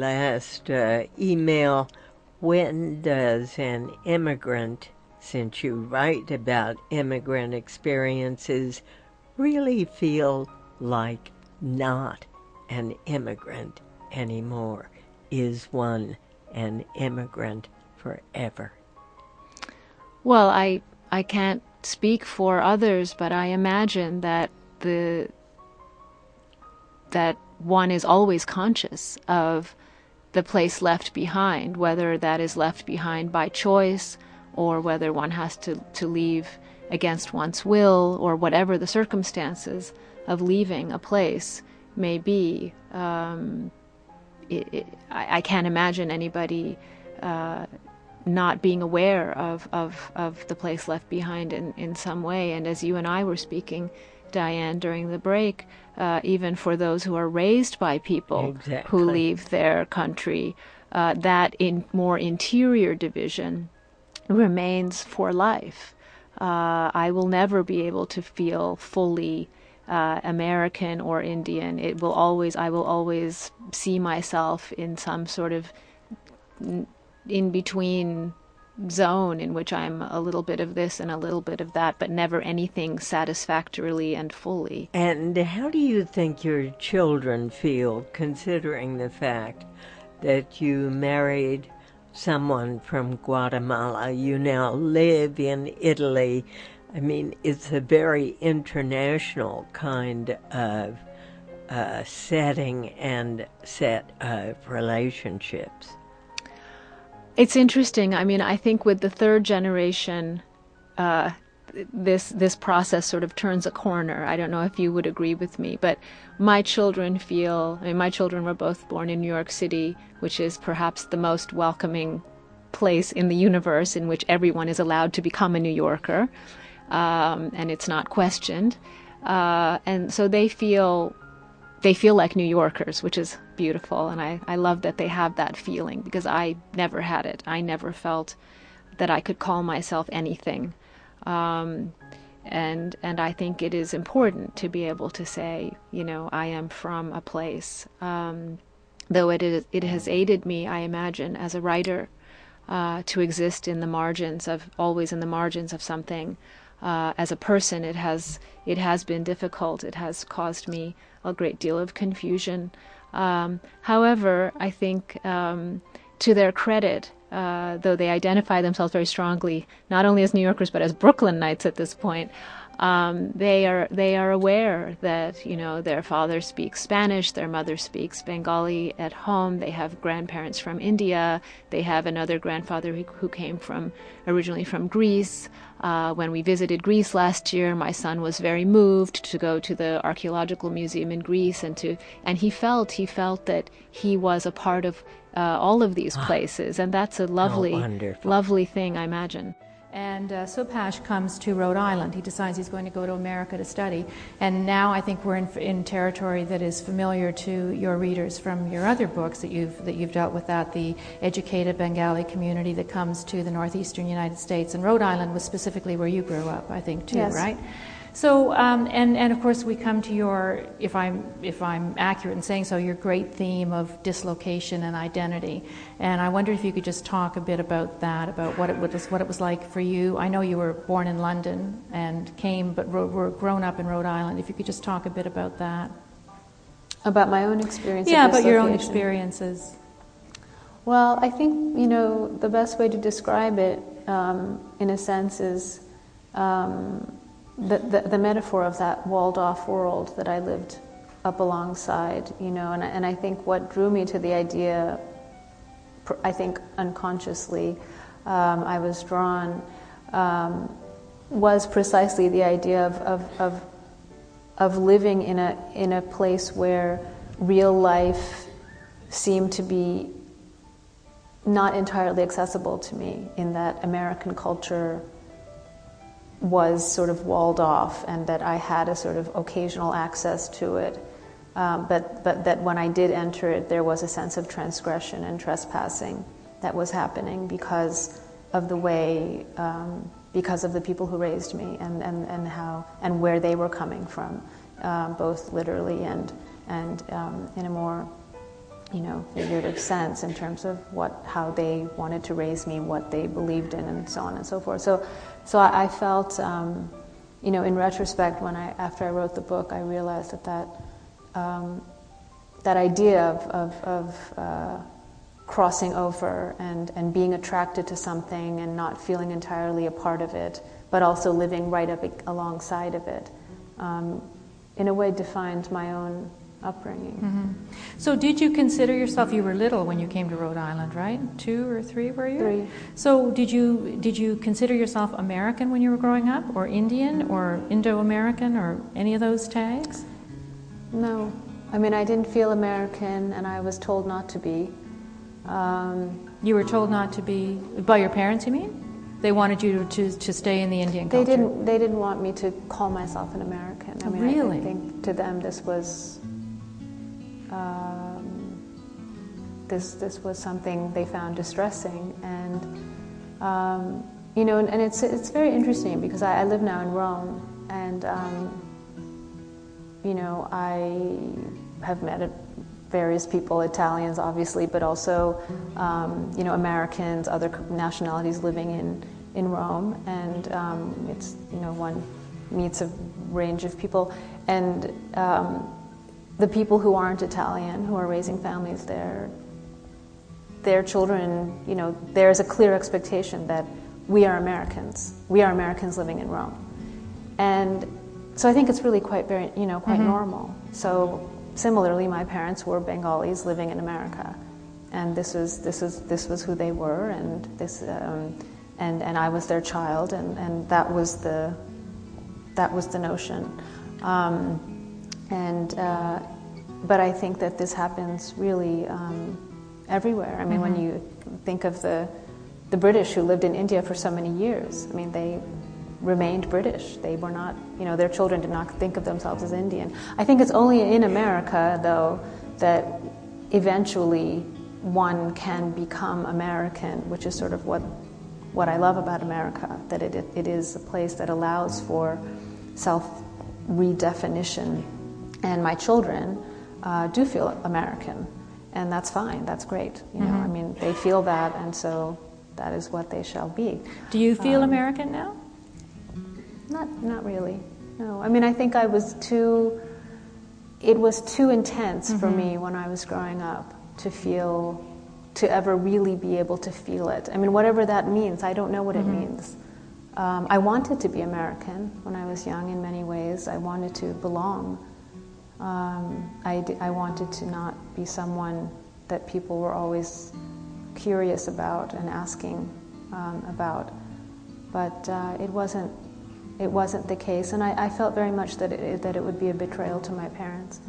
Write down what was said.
last email, when does an immigrant, since you write about immigrant experiences, really feel like not an immigrant anymore? Is one an immigrant forever? Well, I can't speak for others, but I imagine that that one is always conscious of the place left behind, whether that is left behind by choice or whether one has to leave against one's will, or whatever the circumstances of leaving a place may be. I can't imagine anybody not being aware of the place left behind in some way. And as you and I were speaking, Diane, during the break, even for those who are raised by people who leave their country, that more interior division remains for life. I will never be able to feel fully American or Indian. I will always see myself in some sort of in-between zone in which I'm a little bit of this and a little bit of that, but never anything satisfactorily and fully. And how do you think your children feel, considering the fact that you married someone from Guatemala? You now live in Italy. I mean, it's a very international kind of setting and set of relationships. It's interesting. I mean, I think with the third generation, this process sort of turns a corner. I don't know if you would agree with me, but my children my children were both born in New York City, which is perhaps the most welcoming place in the universe in which everyone is allowed to become a New Yorker, and it's not questioned. And so they feel like New Yorkers, which is beautiful, and I love that they have that feeling, because I never had it. I never felt that I could call myself anything. And I think it is important to be able to say, I am from a place. Though it has aided me, I imagine, as a writer, to exist always in the margins of something. As a person, it has been difficult. It has caused me a great deal of confusion. However, I think to their credit, though they identify themselves very strongly, not only as New Yorkers but as Brooklynites at this point, they are aware that their father speaks Spanish, their mother speaks Bengali at home. They have grandparents from India. They have another grandfather who came originally from Greece. When we visited Greece last year, my son was very moved to go to the archaeological museum in Greece, and he felt that he was a part of all of these places, and that's a lovely thing, I imagine. And Subhash comes to Rhode Island. He decides he's going to go to America to study. And now I think we're in territory that is familiar to your readers from your other books that you've dealt with, the educated Bengali community that comes to the northeastern United States. And Rhode Island was specifically where you grew up, I think, too, yes. Right? So, and of course we come to your, if I'm accurate in saying so, your great theme of dislocation and identity. And I wonder if you could just talk a bit about that, about what it was like for you. I know you were born in London and were grown up in Rhode Island. If you could just talk a bit about that. About my own experience. Yeah, about your own experiences. Well, I think, the best way to describe it, in a sense, is the metaphor of that walled-off world that I lived up alongside, and I think what drew me to the idea, I think unconsciously, I was drawn, was precisely the idea of living in a place where real life seemed to be not entirely accessible to me, in that American culture was sort of walled off, and that I had a sort of occasional access to it, but that when I did enter it, there was a sense of transgression and trespassing that was happening because of the way, because of the people who raised me, and how and where they were coming from, both literally and in a more figurative sense in terms of how they wanted to raise me, what they believed in, and so on and so forth. So I felt, in retrospect, after I wrote the book, I realized that idea of crossing over and being attracted to something and not feeling entirely a part of it, but also living right up alongside of it, in a way defined my own upbringing. Mm-hmm. So did you consider yourself, you were little when you came to Rhode Island, right? 2 or 3 were you? 3. So did you consider yourself American when you were growing up, or Indian, or Indo-American, or any of those tags? No. I mean, I didn't feel American, and I was told not to be. You were told not to be, by your parents, you mean? They wanted you to stay in the Indian culture? They didn't want me to call myself an American. I mean, really? I think to them this was this was something they found distressing, and and it's very interesting because I live now in Rome, and I have met various people, Italians obviously, but also Americans, other nationalities living in Rome, and it's one meets a range of people, and the people who aren't Italian, who are raising families there, their children, there's a clear expectation that we are Americans living in Rome, and so I think it's really quite normal. So similarly, my parents were Bengalis living in America, and this was who they were, and and I was their child, and that was the notion. But I think that this happens really everywhere. I mean, when you think of the British who lived in India for so many years, I mean, they remained British. They were not, their children did not think of themselves as Indian. I think it's only in America, though, that eventually one can become American, which is sort of what I love about America, that it is a place that allows for self-redefinition. And my children do feel American, and that's fine, that's great. I mean, they feel that, and so that is what they shall be. Do you feel American now? Not really, no. I mean, I think it was too intense for me when I was growing up to ever really be able to feel it. I mean, whatever that means, I don't know what it means. I wanted to be American when I was young in many ways. I wanted to belong. I wanted to not be someone that people were always curious about and asking about. But it wasn't the case, and I felt very much that it would be a betrayal to my parents.